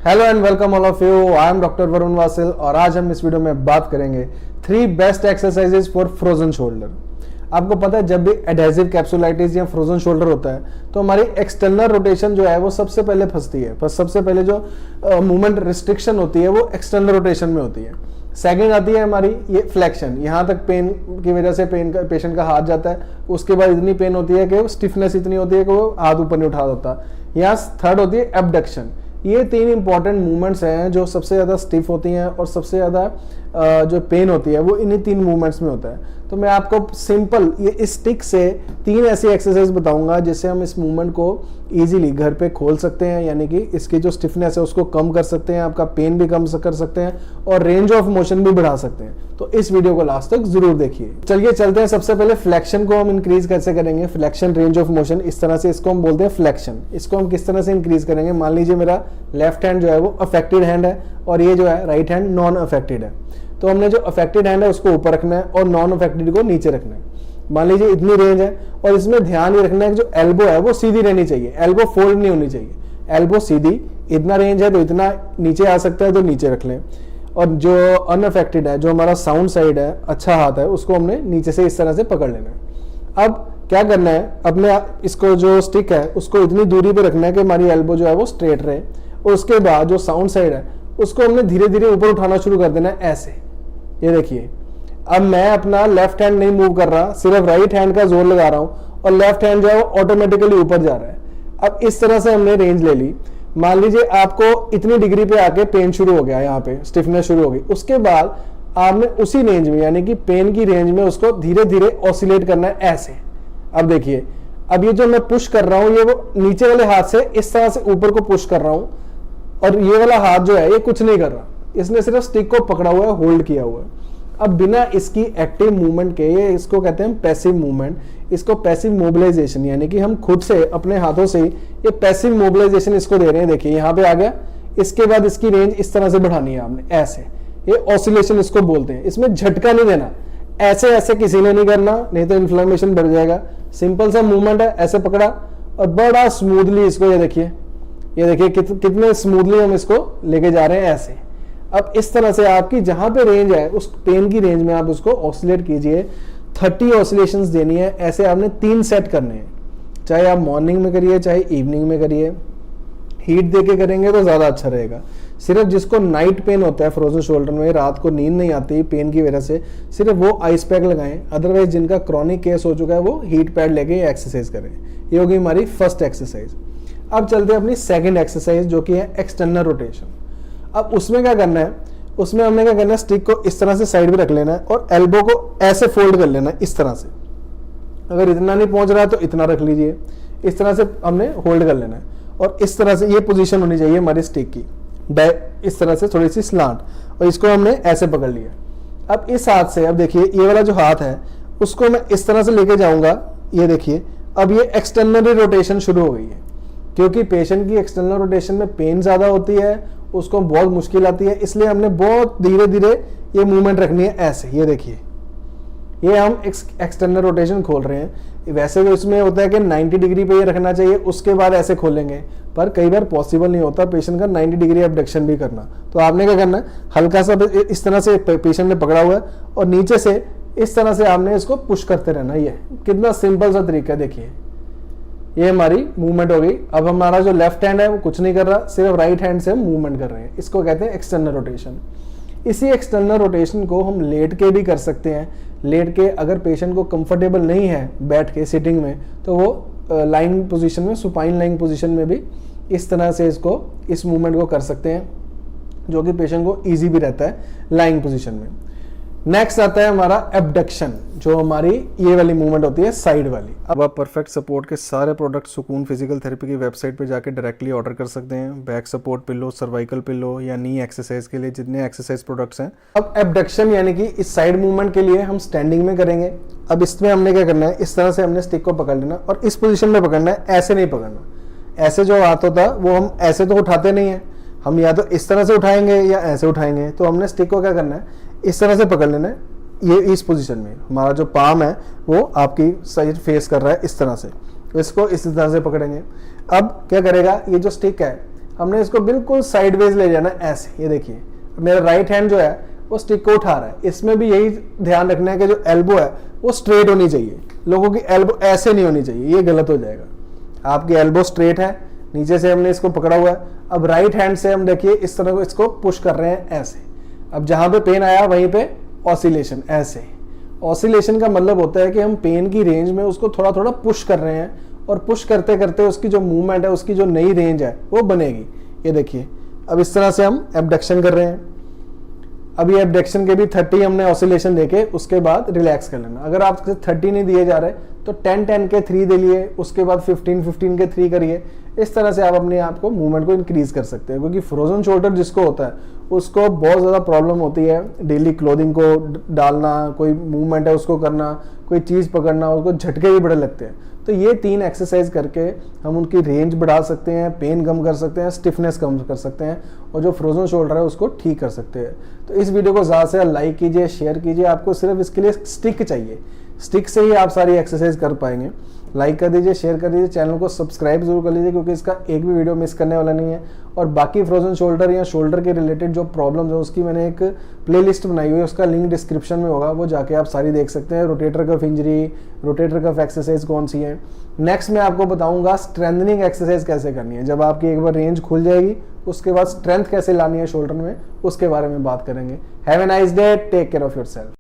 Hello and welcome all of you. I am doctor Varun Vasil और आज हम इस वीडियो में बात करेंगे 3 best exercises for frozen shoulder. आपको पता है जब भी एडहेसिव कैप्सुलाइटिस या फ्रोजन शोल्डर होता है तो हमारी एक्सटर्नल रोटेशन जो है वो सबसे पहले फंसती है। पर सबसे पहले जो मूवमेंट रिस्ट्रिक्शन होती है वो एक्सटर्नल रोटेशन में होती है। सेकंड आती है हमारी ये फ्लेक्शन, यहाँ तक पेन की वजह से पेशेंट का हाथ जाता है, उसके बाद इतनी पेन होती है कि स्टिफनेस इतनी होती है कि वो हाथ ऊपर नहीं उठा देता। यहाँ थर्ड होती है एबडक्शन। ये 3 इंपॉर्टेंट मूवमेंट्स हैं जो सबसे ज़्यादा स्टिफ होती हैं और सबसे ज़्यादा जो पेन होती है वो इन्हीं 3 मूवमेंट्स में होता है। तो मैं आपको सिंपल ये स्टिक से 3 ऐसी एक्सरसाइज बताऊंगा जिससे हम इस मूवमेंट को इजीली घर पे खोल सकते हैं, यानी कि इसकी जो स्टिफनेस है उसको कम कर सकते हैं, आपका पेन भी कम कर सकते हैं और रेंज ऑफ मोशन भी बढ़ा सकते हैं। तो इस वीडियो को लास्ट तक जरूर देखिए। चलिए चलते हैं। सबसे पहले फ्लेक्शन को हम इंक्रीज कैसे करेंगे। फ्लेक्शन रेंज ऑफ मोशन, इस तरह से इसको हम बोलते हैं फ्लेक्शन। इसको हम किस तरह से इंक्रीज करेंगे। मान लीजिए मेरा लेफ्ट हैंड जो है वो अफेक्टेड हैंड है और ये जो है राइट हैंड नॉन अफेक्टेड है। तो हमने जो अफेक्टेड हैंड है उसको ऊपर रखना है और नॉन अफेक्टेड को नीचे रखना है। मान लीजिए इतनी रेंज है और इसमें ध्यान ये रखना है कि जो एल्बो है वो सीधी रहनी चाहिए, एल्बो फोल्ड नहीं होनी चाहिए, एल्बो सीधी। इतना रेंज है तो इतना नीचे आ सकता है तो नीचे रख लें। और जो अनअफेक्टेड है, जो हमारा साउंड साइड है, अच्छा हाथ है, उसको हमने नीचे से इस तरह से पकड़ लेना है। अब क्या करना है, अपने इसको जो स्टिक है उसको इतनी दूरी पे रखना है कि हमारी एल्बो जो है वो स्ट्रेट रहे और उसके बाद जो साउंड साइड है उसको हमने धीरे धीरे ऊपर उठाना शुरू कर देना है ऐसे। ये देखिए, अब मैं अपना लेफ्ट हैंड नहीं मूव कर रहा, सिर्फ राइट हैंड का जोर लगा रहा हूं और लेफ्ट हैंड जो है वो ऑटोमेटिकली ऊपर जा रहा है। अब इस तरह से हमने रेंज ले ली। मान लीजिए आपको इतनी डिग्री पे आके पेन शुरू हो गया, यहाँ पे स्टिफनेस शुरू हो गई। उसके बाद आपने उसी रेंज में, यानी कि पेन की रेंज में, उसको धीरे धीरे ऑसिलेट करना है ऐसे। अब देखिए, अब ये जो मैं पुश कर रहा हूं ये वो नीचे वाले हाथ से इस तरह से ऊपर को पुश कर रहा हूं और ये वाला हाथ जो है ये कुछ नहीं कर रहा, इसने सिर्फ स्टिक को पकड़ा हुआ है, होल्ड किया हुआ है। अब बिना इसकी एक्टिव मूवमेंट के, ये इसको कहते हैं पैसिव मूवमेंट, इसको पैसिव मोबिलाइजेशन, यानी कि हम खुद से अपने हाथों से ये पैसिव मोबिलाइजेशन इसको दे रहे हैं। देखिए यहाँ पे आ गया। इसके बाद इसकी रेंज इस तरह से बढ़ानी है आपने ऐसे। ये ऑसिलेशन इसको बोलते हैं। इसमें झटका नहीं देना, ऐसे ऐसे किसी ने नहीं करना, नहीं तो इन्फ्लेमेशन बढ़ जाएगा। सिंपल सा मूवमेंट है, ऐसे पकड़ा और बड़ा स्मूथली इसको, ये देखिए कितने स्मूथली हम इसको लेके जा रहे हैं ऐसे। अब इस तरह से आपकी जहां पे रेंज है उस पेन की रेंज में आप उसको ऑसिलेट कीजिए। 30 ऑसिलेशंस देनी है। ऐसे आपने 3 सेट करने हैं, चाहे आप मॉर्निंग में करिए चाहे इवनिंग में करिए। हीट देके करेंगे तो ज्यादा अच्छा रहेगा। सिर्फ जिसको नाइट पेन होता है फ्रोजन शोल्डर में, रात को नींद नहीं आती पेन की वजह से, सिर्फ वो आइस पैक लगाएं। अदरवाइज जिनका क्रॉनिक केस हो चुका है वो हीट पैड लेके एक्सरसाइज करें। ये होगी हमारी फर्स्ट एक्सरसाइज। अब चलते हैं अपनी सेकेंड एक्सरसाइज जो कि है एक्सटर्नल रोटेशन। अब उसमें क्या करना है, उसमें हमने क्या करना है, स्टिक को इस तरह से साइड में रख लेना है और एल्बो को ऐसे फोल्ड कर लेना है इस तरह से। अगर इतना नहीं पहुंच रहा है तो इतना रख लीजिए। इस तरह से हमने होल्ड कर लेना है और इस तरह से ये पोजीशन होनी चाहिए हमारी स्टिक की, इस तरह से थोड़ी सी स्लांट, और इसको हमने ऐसे पकड़ लिया। अब इस हाथ से, अब देखिए ये वाला जो हाथ है उसको मैं इस तरह से लेके जाऊंगा। ये देखिए, अब ये एक्सटर्नल रोटेशन शुरू हो गई है, क्योंकि पेशेंट की एक्सटर्नल रोटेशन में पेन ज्यादा होती है, उसको बहुत मुश्किल आती है, इसलिए हमने बहुत धीरे धीरे ये मूवमेंट रखनी है ऐसे। ये देखिए, ये हम एक्सटर्नल रोटेशन खोल रहे हैं। वैसे तो इसमें होता है कि 90 डिग्री पे ये रखना चाहिए, उसके बाद ऐसे खोलेंगे, पर कई बार पॉसिबल नहीं होता पेशेंट का 90 डिग्री एबडक्शन भी करना। तो आपने क्या करना है, हल्का सा इस तरह से पेशेंट ने पकड़ा हुआ है और नीचे से इस तरह से आपने इसको पुश करते रहना। ये कितना सिंपल सा तरीका है। देखिए, ये हमारी मूवमेंट हो गई। अब हमारा जो लेफ्ट हैंड है वो कुछ नहीं कर रहा, सिर्फ राइट हैंड से हम मूवमेंट कर रहे हैं। इसको कहते हैं एक्सटर्नल रोटेशन। इसी एक्सटर्नल रोटेशन को हम लेट के भी कर सकते हैं। लेट के अगर पेशेंट को कंफर्टेबल नहीं है बैठ के सिटिंग में, तो वो लाइंग पोजीशन में, सुपाइन लाइंग पोजीशन में भी इस तरह से इस मूवमेंट को कर सकते हैं, जो कि पेशेंट को ईजी भी रहता है लाइंग पोजीशन में। नेक्स्ट आता है हमारा एबडक्शन, जो हमारी ये वाली मूवमेंट होती है साइड वाली। अब आप परफेक्ट सपोर्ट के सारे प्रोडक्ट सुकून फिजिकल थेरेपी की वेबसाइट पे जाके डायरेक्टली ऑर्डर कर सकते हैं। Back support pillow, cervical pillow या नी एक्सरसाइज के लिए जितने एक्सरसाइज प्रोडक्ट्स हैं। अब एबडक्शन यानी कि इस साइड मूवमेंट के लिए हम स्टैंडिंग में करेंगे। अब इसमें हमने क्या करना है, इस तरह से हमने स्टिक को पकड़ लेना और इस पोजिशन में पकड़ना है, ऐसे नहीं पकड़ना। ऐसे जो हाथ होता है वो हम ऐसे तो उठाते नहीं है, हम या तो इस तरह से उठाएंगे या ऐसे उठाएंगे। तो हमने स्टिक को क्या करना है, इस तरह से पकड़ लेना है। ये इस पोजीशन में हमारा जो पाम है वो आपकी साइड फेस कर रहा है इस तरह से, तो इसको इस तरह से पकड़ेंगे। अब क्या करेगा, ये जो स्टिक है हमने इसको बिल्कुल साइडवेज ले जाना ऐसे। ये देखिए मेरा राइट हैंड जो है वो स्टिक को उठा रहा है। इसमें भी यही ध्यान रखना है कि जो एल्बो है वो स्ट्रेट होनी चाहिए। लोगों की एल्बो ऐसे नहीं होनी चाहिए, ये गलत हो जाएगा। आपकी एल्बो स्ट्रेट है, नीचे से हमने इसको पकड़ा हुआ है। अब राइट हैंड से हम देखिए इस तरह को इसको पुश कर रहे हैं ऐसे। अब जहां पे पेन आया वहीं पे ऑसिलेशन ऐसे। ऑसिलेशन का मतलब होता है कि हम पेन की रेंज में उसको थोड़ा थोड़ा पुश कर रहे हैं, और पुश करते करते उसकी जो मूवमेंट है, उसकी जो नई रेंज है वो बनेगी। ये देखिए अब इस तरह से हम एबडक्शन कर रहे हैं। अब ये एबडक्शन के भी 30 हमने ऑसिलेशन देके उसके बाद रिलैक्स कर लेना। अगर आपसे 30 नहीं दिए जा रहे तो 10-10 के 3 दे लिए, उसके बाद 15-15 के 3 करिए। इस तरह से आप अपने आप को मूवमेंट को इंक्रीज कर सकते हैं, क्योंकि फ्रोजन शोल्डर जिसको होता है उसको बहुत ज़्यादा प्रॉब्लम होती है डेली क्लोथिंग को डालना, कोई मूवमेंट है उसको करना, कोई चीज़ पकड़ना, उसको झटके भी बड़े लगते हैं। तो ये 3 एक्सरसाइज करके हम उनकी रेंज बढ़ा सकते हैं, पेन कम कर सकते हैं, स्टिफनेस कम कर सकते हैं, और जो फ्रोजन शोल्डर है उसको ठीक कर सकते हैं। तो इस वीडियो को ज़्यादा से ज़्यादा लाइक कीजिए, शेयर कीजिए। आपको सिर्फ इसके लिए स्टिक चाहिए, स्टिक से ही आप सारी एक्सरसाइज कर पाएंगे। लाइक कर दीजिए, शेयर कर दीजिए, चैनल को सब्सक्राइब जरूर कर लीजिए, क्योंकि इसका एक भी वीडियो मिस करने वाला नहीं है। और बाकी फ्रोजन शोल्डर या शोल्डर के रिलेटेड जो प्रॉब्लम्स है उसकी मैंने एक प्लेलिस्ट बनाई हुई है, उसका लिंक डिस्क्रिप्शन में होगा, वो जाके आप सारी देख सकते हैं। Rotator cuff injury, rotator cuff exercise कौन सी है। नेक्स्ट मैं आपको बताऊंगा स्ट्रेंथनिंग एक्सरसाइज कैसे करनी है। जब आपकी एक बार रेंज खुल जाएगी उसके बाद स्ट्रेंथ कैसे लानी है शोल्डर में, उसके बारे में बात करेंगे। Have a nice day, take care of yourself.